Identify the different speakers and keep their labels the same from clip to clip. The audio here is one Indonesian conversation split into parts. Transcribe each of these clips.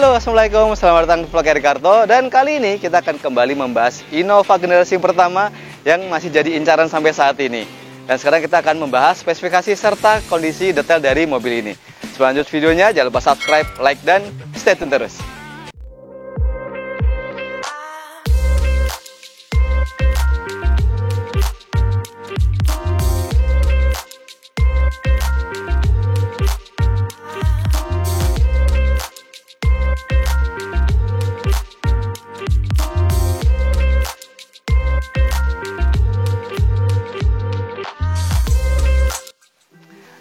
Speaker 1: Halo, Assalamualaikum, selamat datang di Vlog Ricardo. Dan kali ini kita akan kembali membahas Innova generasi yang pertama yang masih jadi incaran sampai saat ini. Dan sekarang kita akan membahas spesifikasi serta kondisi detail dari mobil ini. Sebelum lanjut videonya, jangan lupa subscribe, like, dan stay tune terus.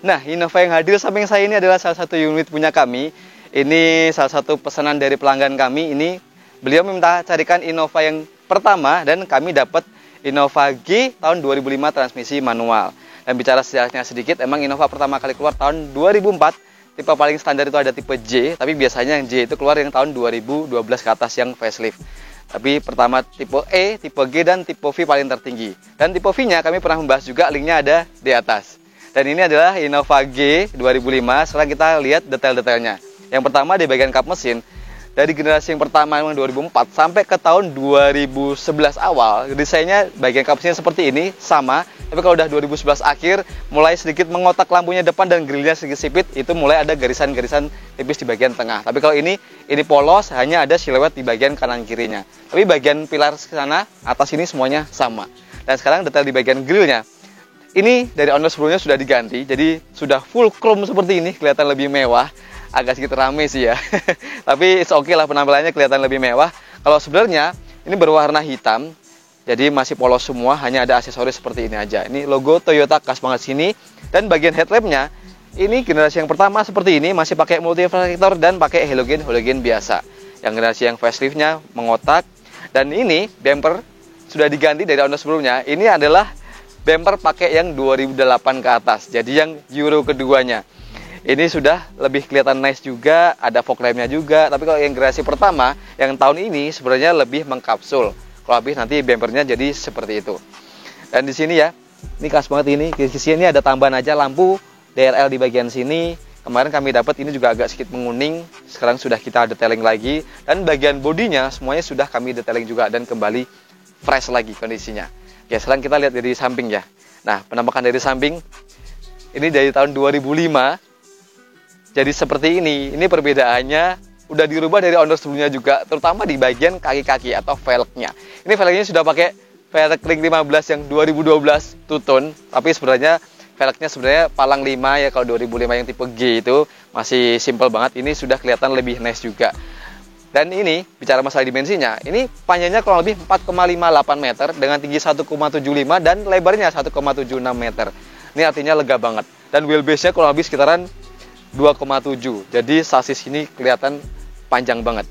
Speaker 1: Nah, Innova yang hadir samping saya ini adalah salah satu unit punya kami. Ini salah satu pesanan dari pelanggan kami. Ini beliau meminta carikan Innova yang pertama dan kami dapat Innova G tahun 2005 transmisi manual. Dan bicara sejarahnya sedikit, emang Innova pertama kali keluar tahun 2004. Tipe paling standar itu ada tipe J, tapi biasanya yang J itu keluar yang tahun 2012 ke atas yang facelift. Tapi pertama tipe E, tipe G, dan tipe V paling tertinggi. Dan tipe V-nya kami pernah membahas juga, linknya ada di atas. Dan ini adalah Innova G 2005. Sekarang kita lihat detail-detailnya. Yang pertama di bagian kap mesin, dari generasi yang pertama yang 2004 sampai ke tahun 2011 awal, desainnya bagian kap mesin seperti ini, sama. Tapi kalau udah 2011 akhir, mulai sedikit mengotak lampunya depan dan grillnya sedikit sipit, itu mulai ada garisan-garisan tipis di bagian tengah. Tapi kalau ini polos, hanya ada silhouette di bagian kanan kirinya. Tapi bagian pilar sana, atas ini semuanya sama. Dan sekarang detail di bagian grillnya. Ini dari owner sebelumnya sudah diganti, jadi sudah full chrome seperti ini, kelihatan lebih mewah. Agak sedikit rame sih ya, tapi it's okay lah, penampilannya kelihatan lebih mewah. Kalau sebenarnya ini berwarna hitam, jadi masih polos semua, hanya ada aksesoris seperti ini aja. Ini logo Toyota khas banget sini. Dan bagian headlampnya, ini generasi yang pertama seperti ini, masih pakai multi-reflektor dan pakai halogen biasa. Yang generasi yang faceliftnya mengotak. Dan ini bumper sudah diganti dari owner sebelumnya. Ini adalah bumper pakai yang 2008 ke atas, jadi yang Euro keduanya. Ini sudah lebih kelihatan nice juga, ada fog lampnya juga. Tapi kalau yang generasi pertama, yang tahun ini sebenarnya lebih mengkapsul. Kalau habis nanti bumpernya jadi seperti itu. Dan di sini ya, ini khas banget ini. Di sini ada tambahan aja lampu DRL di bagian sini. Kemarin kami dapat ini juga agak sedikit menguning. Sekarang sudah kita detailing lagi. Dan bagian bodinya semuanya sudah kami detailing juga dan kembali fresh lagi kondisinya. Ya, sekarang kita lihat dari samping ya. Nah, penampakan dari samping ini dari tahun 2005. Jadi seperti ini. Ini perbedaannya udah dirubah dari owner sebelumnya juga, terutama di bagian kaki-kaki atau velgnya. Ini velgnya sudah pakai velg ring 15 yang 2012 two-tone, tapi sebenarnya velgnya sebenarnya palang 5 ya. Kalau 2005 yang tipe G itu masih simple banget. Ini sudah kelihatan lebih nice juga. Dan ini, bicara masalah dimensinya, ini panjangnya kurang lebih 4,58 meter dengan tinggi 1,75 dan lebarnya 1,76 meter. Ini artinya lega banget. Dan wheelbase-nya kurang lebih sekitaran 2,7. Jadi sasis ini kelihatan panjang banget.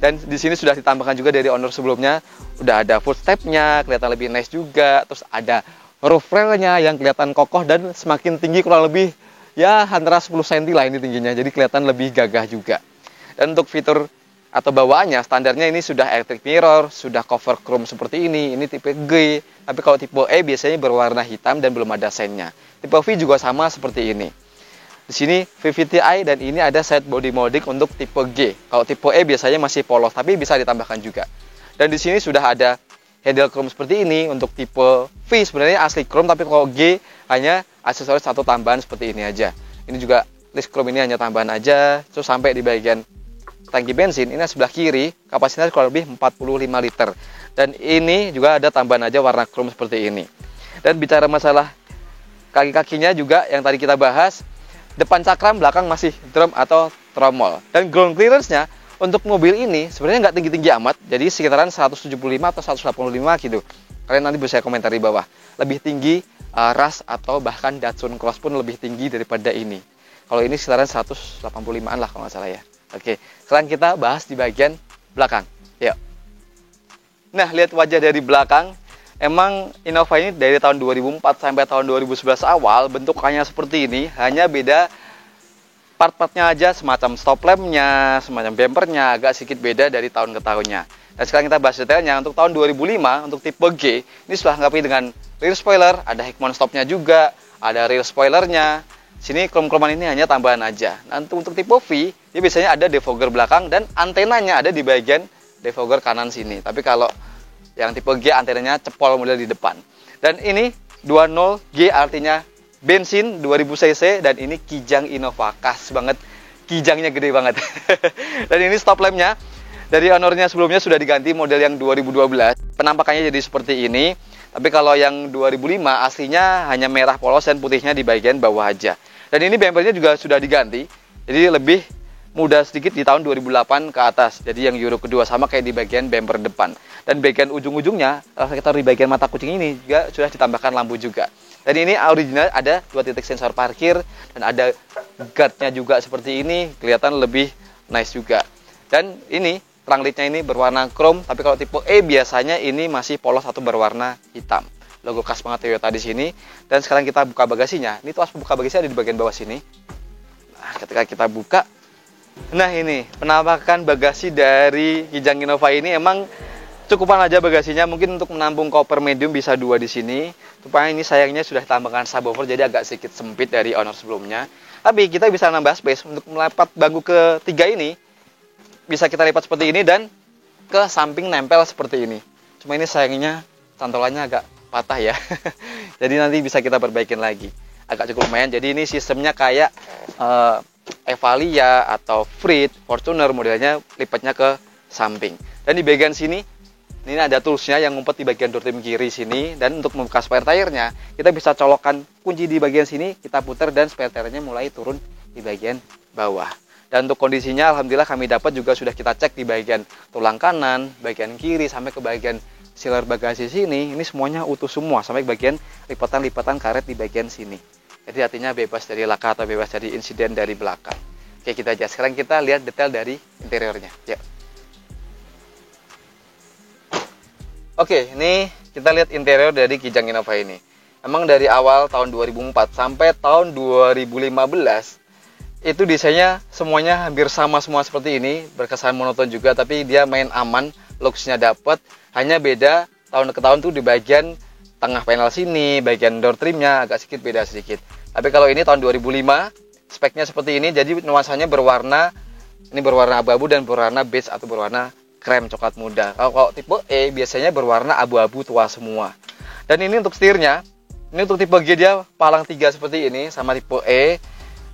Speaker 1: Dan di sini sudah ditambahkan juga dari owner sebelumnya, udah ada footstep-nya, kelihatan lebih nice juga. Terus ada roof rail-nya yang kelihatan kokoh dan semakin tinggi kurang lebih ya antara 10 cm lah ini tingginya. Jadi kelihatan lebih gagah juga. Dan untuk fitur atau bawaannya, standarnya ini sudah electric mirror, sudah cover chrome seperti ini tipe G. Tapi kalau tipe E biasanya berwarna hitam dan belum ada sennya. Tipe V juga sama seperti ini. Di sini VVTi dan ini ada side body molding untuk tipe G. Kalau tipe E biasanya masih polos, tapi bisa ditambahkan juga. Dan di sini sudah ada handle chrome seperti ini untuk tipe V, sebenarnya asli chrome, tapi kalau G hanya aksesoris satu tambahan seperti ini aja. Ini juga list chrome ini hanya tambahan aja. Terus sampai di bagian tangki bensin, ini sebelah kiri, kapasitasnya kurang lebih 45 liter. Dan ini juga ada tambahan aja warna chrome seperti ini. Dan bicara masalah kaki-kakinya juga yang tadi kita bahas, depan cakram, belakang masih drum atau tromol. Dan ground clearance-nya untuk mobil ini sebenarnya nggak tinggi-tinggi amat, jadi sekitaran 175 atau 185 gitu. Kalian nanti bisa komentar di bawah. Lebih tinggi Rush atau bahkan Datsun Cross pun lebih tinggi daripada ini. Kalau ini sekitaran 185an lah kalau nggak salah ya. Oke, sekarang kita bahas di bagian belakang. Yuk. Nah, lihat wajah dari belakang. Emang Innova ini dari tahun 2004 sampai tahun 2011 awal bentukannya seperti ini. Hanya beda part-partnya aja, semacam stop lampnya, semacam bumpernya agak sedikit beda dari tahun ke tahunnya. Dan sekarang kita bahas detailnya. Untuk tahun 2005, untuk tipe G, ini sudah lengkapi dengan rear spoiler, ada Hickman stopnya juga, ada rear spoilernya. Sini krom-kroman ini hanya tambahan aja. Nanti untuk tipe V, dia biasanya ada defogger belakang dan antenanya ada di bagian defogger kanan sini. Tapi kalau yang tipe G antenanya cepol model di depan. Dan ini 20G artinya bensin 2000 cc dan ini kijang Innova, khas banget, kijangnya gede banget. Dan ini stop lampnya dari Honornya sebelumnya sudah diganti model yang 2012. Penampakannya jadi seperti ini. Tapi kalau yang 2005 aslinya hanya merah polos dan putihnya di bagian bawah aja. Dan ini bempernya juga sudah diganti. Jadi lebih mudah sedikit di tahun 2008 ke atas. Jadi yang Euro kedua sama kayak di bagian bemper depan. Dan bagian ujung-ujungnya, kita di bagian mata kucing ini juga sudah ditambahkan lampu juga. Dan ini original ada 2 titik sensor parkir dan ada guardnya juga seperti ini, kelihatan lebih nice juga. Dan ini terang lidnya ini berwarna chrome, tapi kalau tipe E biasanya ini masih polos atau berwarna hitam. Logo khas banget Toyota di sini. Dan sekarang kita buka bagasinya. Ini tuas pembuka bagasinya ada di bagian bawah sini. Nah, ketika kita buka, nah ini penampakan bagasi dari kijang Innova ini emang cukupan aja bagasinya. Mungkin untuk menampung koper medium bisa 2 di sini. Supaya ini sayangnya sudah ditambahkan subwoofer jadi agak sedikit sempit dari Honor sebelumnya. Tapi kita bisa nambah space untuk melipat bangku ketiga ini. Bisa kita lipat seperti ini dan ke samping nempel seperti ini. Cuma ini sayangnya cantolannya agak patah ya. Jadi nanti bisa kita perbaikin lagi. Agak cukup lumayan. Jadi ini sistemnya kayak Evalia atau Freed, Fortuner modelnya lipatnya ke samping. Dan di bagian sini ini ada toolsnya yang ngumpet di bagian door trim kiri sini. Dan untuk membuka spare tire-nya kita bisa colokkan kunci di bagian sini, kita putar dan spare tire-nya mulai turun di bagian bawah. Dan untuk kondisinya alhamdulillah kami dapat juga sudah kita cek di bagian tulang kanan, bagian kiri sampai ke bagian sealer bagasi sini. Ini semuanya utuh semua sampai ke bagian lipatan-lipatan karet di bagian sini. Jadi artinya bebas dari laka atau bebas dari insiden dari belakang. Oke, kita aja. Sekarang kita lihat detail dari interiornya. Yuk. Oke, ini kita lihat interior dari kijang Innova ini. Emang dari awal tahun 2004 sampai tahun 2015 itu desainnya semuanya hampir sama semua seperti ini, berkesan monoton juga, tapi dia main aman, looks-nya dapat. Hanya beda tahun ke tahun tuh di bagian tengah panel sini, bagian door trimnya agak sedikit beda sedikit. Tapi kalau ini tahun 2005, speknya seperti ini, jadi nuansanya berwarna, ini berwarna abu-abu dan berwarna beige atau berwarna krem coklat muda. Kalau tipe E biasanya berwarna abu-abu tua semua. Dan ini untuk setirnya, ini untuk tipe G dia palang 3 seperti ini sama tipe E.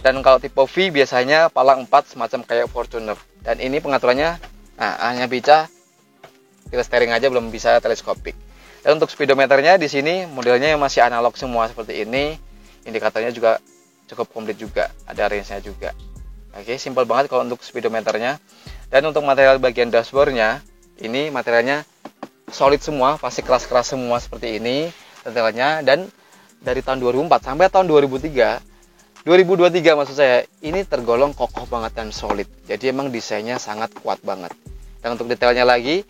Speaker 1: Dan kalau tipe V biasanya palang 4 semacam kayak Fortuner. Dan ini pengaturannya, hanya bisa steering aja, belum bisa teleskopik. Dan untuk speedometernya di sini modelnya masih analog semua seperti ini. Indikatornya juga cukup komplit juga, ada range-nya juga. Oke, simpel banget kalau untuk speedometernya. Dan untuk material bagian dashboardnya, ini materialnya solid semua, pasti keras-keras semua seperti ini detailnya. Dan dari tahun 2004 sampai tahun 2023 maksud saya, ini tergolong kokoh banget dan solid. Jadi emang desainnya sangat kuat banget. Dan untuk detailnya lagi,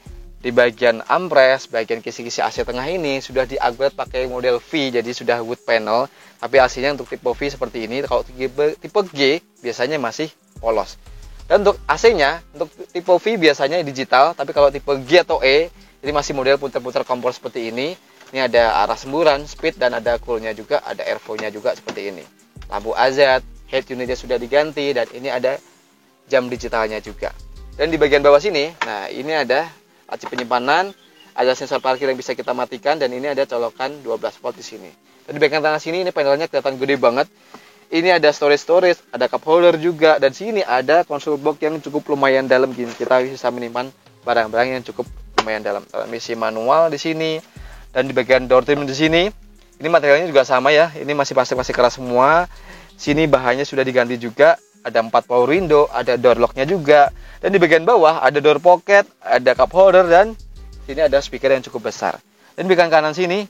Speaker 1: di bagian armrest, bagian kisi-kisi AC tengah ini sudah di-upgrade pakai model V, jadi sudah wood panel. Tapi aslinya untuk tipe V seperti ini, kalau tipe G biasanya masih polos. Dan untuk AC-nya, untuk tipe V biasanya digital, tapi kalau tipe G atau E, ini masih model putar-putar kompor seperti ini. Ini ada arah semburan, speed, dan ada coolnya juga, ada airflow-nya juga seperti ini. Lampu AZ, head unitnya sudah diganti, dan ini ada jam digitalnya juga. Dan di bagian bawah sini, nah ini ada laci penyimpanan, ada sensor parkir yang bisa kita matikan, dan ini ada colokan 12 volt di sini. Dan di bagian tengah sini ini panelnya kelihatan gede banget. Ini ada storage, ada cup holder juga, dan sini ada console box yang cukup lumayan dalam gini. Kita bisa menyimpan barang-barang yang cukup lumayan dalam. Transmisi manual di sini, dan di bagian door trim di sini, ini materialnya juga sama ya. Ini masih plastik keras semua. Sini bahannya sudah diganti juga. Ada 4 power window, ada door lock-nya juga. Dan di bagian bawah ada door pocket, ada cup holder, dan sini ada speaker yang cukup besar. Dan di bagian kanan sini,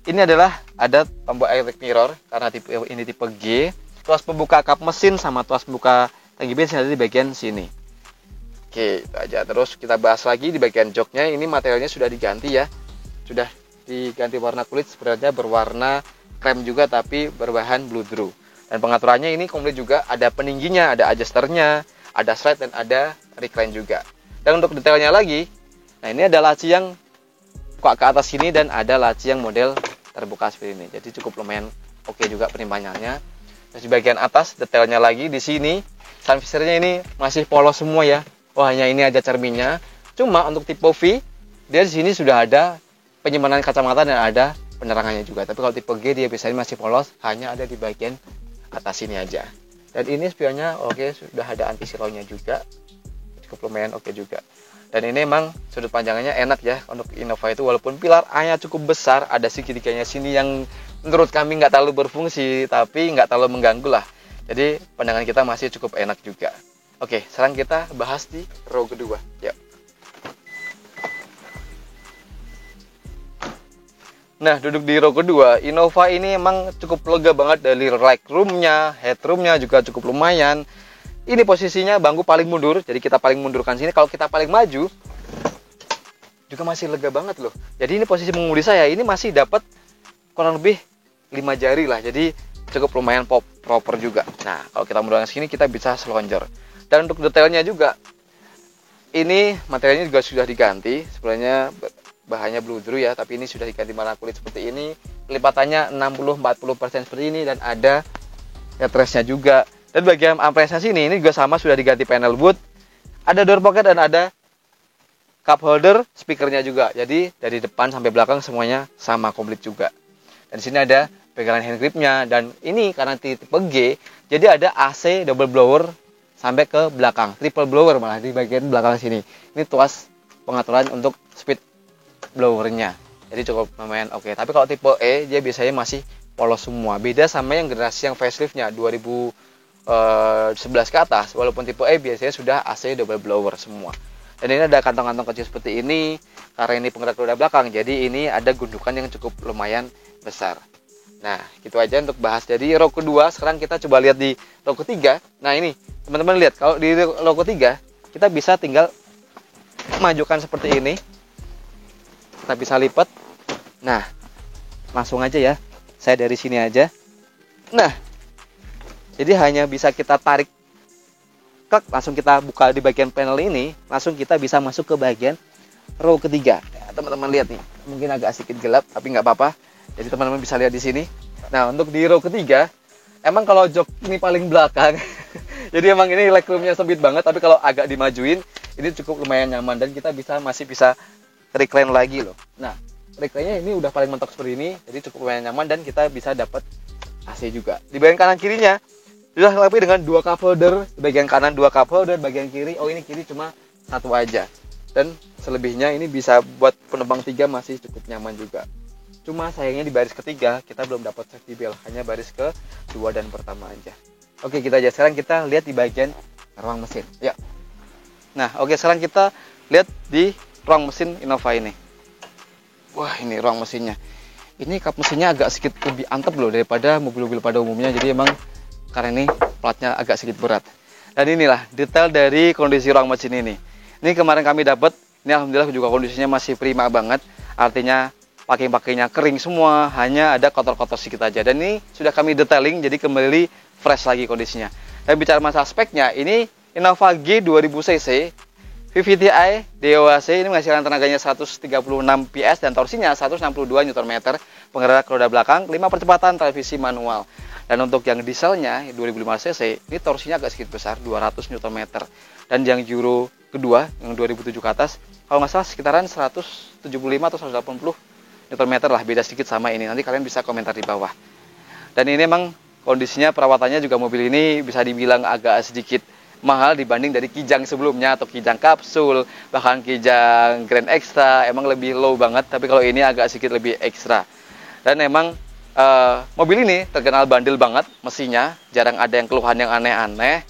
Speaker 1: ini adalah ada tombol electric mirror karena ini tipe G. Tuas pembuka kap mesin sama tuas pembuka tangki bensin ada di bagian sini. Oke, itu aja. Terus kita bahas lagi di bagian joknya. Ini materialnya sudah diganti ya. Sudah diganti warna kulit, sebenarnya berwarna krem juga tapi berbahan blue drew. Dan pengaturannya ini komplit juga, ada peningginya, ada adjusternya, ada slide, dan ada recline juga. Dan untuk detailnya lagi, nah ini ada laci yang buka ke atas sini dan ada laci yang model terbuka seperti ini. Jadi cukup lumayan oke juga penimbangannya. Terus di bagian atas detailnya lagi di sini sun visor-nya ini masih polos semua ya. Oh, hanya ini aja cerminnya. Cuma untuk tipe V, dia di sini sudah ada penyimpanan kacamata dan ada penerangannya juga. Tapi kalau tipe G dia biasanya masih polos, hanya ada di bagian atas sini aja. Dan ini spionnya oke, sudah ada anti silau-nya juga. Cukup lumayan oke juga. Dan ini emang sudut panjangnya enak ya untuk Innova itu, walaupun pilar A-nya cukup besar, ada segitiganya sini yang menurut kami nggak terlalu berfungsi, tapi nggak terlalu mengganggu lah. Jadi pandangan kita masih cukup enak juga. Oke, sekarang kita bahas di row kedua. Yuk. Nah, duduk di row kedua, Innova ini emang cukup lega banget dari legroom-nya, headroom-nya juga cukup lumayan. Ini posisinya bangku paling mundur, jadi kita paling mundurkan sini. Kalau kita paling maju, juga masih lega banget loh. Jadi ini posisi mengemudi saya, ini masih dapat kurang lebih 5 jari lah. Jadi cukup lumayan proper juga. Nah, kalau kita mundurkan sini, kita bisa selonjor. Dan untuk detailnya juga, ini materialnya juga sudah diganti. Sebenarnya bahannya bludru ya, tapi ini sudah diganti warna kulit seperti ini. Lipatannya 60-40% seperti ini, dan ada headrestnya juga. Dan bagian ampresnya sini ini juga sama, sudah diganti panel wood, ada door pocket dan ada cup holder, speakernya juga. Jadi dari depan sampai belakang semuanya sama komplit juga. Dan di sini ada pegangan hand gripnya, dan ini karena tipe G, jadi ada AC double blower sampai ke belakang, triple blower malah di bagian belakang sini. Ini tuas pengaturan untuk speed blowernya. Jadi cukup lumayan oke. Tapi kalau tipe E dia biasanya masih polos semua. Beda sama yang generasi yang faceliftnya 2011 ke atas, walaupun tipe E biasanya sudah AC double blower semua. Dan ini ada kantong-kantong kecil seperti ini, karena ini penggerak roda belakang, jadi ini ada gundukan yang cukup lumayan besar. Nah, gitu aja untuk bahas. Jadi row kedua, sekarang kita coba lihat di row ketiga. Nah ini, teman-teman lihat, kalau di row ketiga, kita bisa tinggal majukan seperti ini. Kita bisa lipat. Nah, langsung aja ya, saya dari sini aja. Nah, jadi hanya bisa kita tarik, langsung kita buka di bagian panel ini, langsung kita bisa masuk ke bagian row ketiga. Ya, teman-teman lihat nih, mungkin agak sedikit gelap, tapi nggak apa-apa. Jadi teman-teman bisa lihat di sini. Nah, untuk di row ketiga, emang kalau jok ini paling belakang, jadi emang ini legroomnya sempit banget. Tapi kalau agak dimajuin, ini cukup lumayan nyaman dan kita masih bisa recline lagi loh. Nah, recline-nya ini udah paling mentok seperti ini, jadi cukup lumayan nyaman dan kita bisa dapat AC juga. Di bagian kanan kirinya sudah dilengkapi dengan 2 cup holder, di bagian kanan 2 cup holder, bagian kiri, oh ini kiri cuma 1 aja. Dan selebihnya ini bisa buat penumpang 3 masih cukup nyaman juga. Cuma sayangnya di baris ketiga kita belum dapat safety belt, hanya baris ke-2 dan pertama aja. Oke, kita aja sekarang kita lihat di bagian ruang mesin. Ya. Nah, oke, sekarang kita lihat di ruang mesin Innova ini. Wah, ini ruang mesinnya. Ini kap mesinnya agak sedikit lebih antep loh daripada mobil-mobil pada umumnya. Jadi emang karena ini platnya agak sedikit berat. Dan inilah detail dari kondisi ruang mesin ini. Ini kemarin kami dapat, ini alhamdulillah juga kondisinya masih prima banget. Artinya packing-packingnya kering semua, hanya ada kotor-kotor sedikit aja. Dan ini sudah kami detailing, jadi kembali fresh lagi kondisinya. Dan bicara masalah speknya, ini Innova G 2000cc VVTi DOHC ini menghasilkan tenaganya 136 PS dan torsinya 162 Nm, penggerak roda belakang, 5 percepatan, transmisi manual. Dan untuk yang dieselnya 2005cc ini torsinya agak sedikit besar, 200 Nm. Dan yang Euro kedua yang 2007 ke atas kalau nggak salah sekitaran 175 atau 180 Nm lah, beda sedikit sama ini. Nanti kalian bisa komentar di bawah. Dan ini emang kondisinya, perawatannya juga mobil ini bisa dibilang agak sedikit mahal dibanding dari Kijang sebelumnya, atau Kijang kapsul, bahkan Kijang Grand Extra emang lebih low banget, tapi kalau ini agak sedikit lebih ekstra. Dan emang mobil ini terkenal bandel banget mesinnya, jarang ada yang keluhan yang aneh-aneh.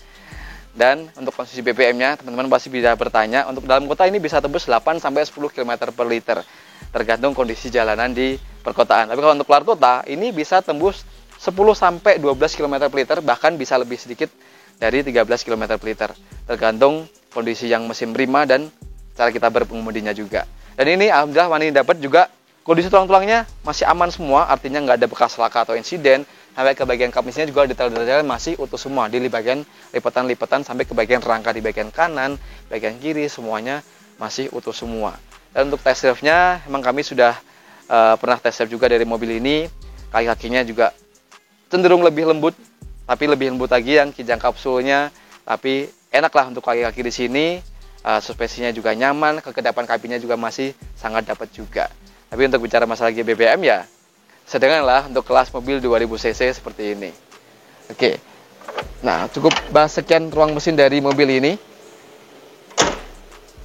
Speaker 1: Dan untuk konsumsi BBM-nya, teman-teman pasti bisa bertanya, untuk dalam kota ini bisa tembus 8-10 km per liter, tergantung kondisi jalanan di perkotaan. Tapi kalau untuk keluar kota, ini bisa tembus 10-12 km per liter, bahkan bisa lebih sedikit dari 13 km per liter, tergantung kondisi yang mesin prima dan cara kita berpengemudinya juga. Dan ini alhamdulillah Wani dapat juga kondisi tulang-tulangnya masih aman semua, artinya nggak ada bekas laka atau insiden. Sampai ke bagian kap mesinnya juga detail-detailnya masih utuh semua, di bagian lipatan-lipatan sampai ke bagian rangka di bagian kanan, bagian kiri, semuanya masih utuh semua. Dan untuk test drive-nya memang kami sudah pernah test drive juga dari mobil ini. Kaki-kakinya juga cenderung lebih lembut, tapi lebih lembut lagi yang Kijang kapsulnya tapi enaklah untuk kaki-kaki di sini. Suspensinya juga nyaman, kekedapan kabinnya juga masih sangat dapat juga. Tapi untuk bicara masalah GBBM ya sedengan lah untuk kelas mobil 2000 cc seperti ini. Oke. Nah, cukup bahas sekian ruang mesin dari mobil ini.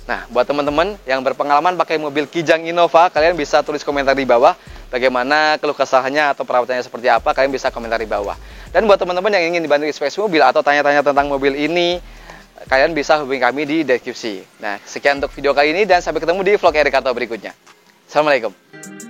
Speaker 1: Nah, buat teman-teman yang berpengalaman pakai mobil Kijang Innova, kalian bisa tulis komentar di bawah bagaimana keluh kesahnya atau perawatannya seperti apa, kalian bisa komentar di bawah. Dan buat teman-teman yang ingin dibantu inspeksi mobil atau tanya-tanya tentang mobil ini, kalian bisa hubungi kami di deskripsi. Nah, sekian untuk video kali ini dan sampai ketemu di vlog Erikato berikutnya. Assalamualaikum.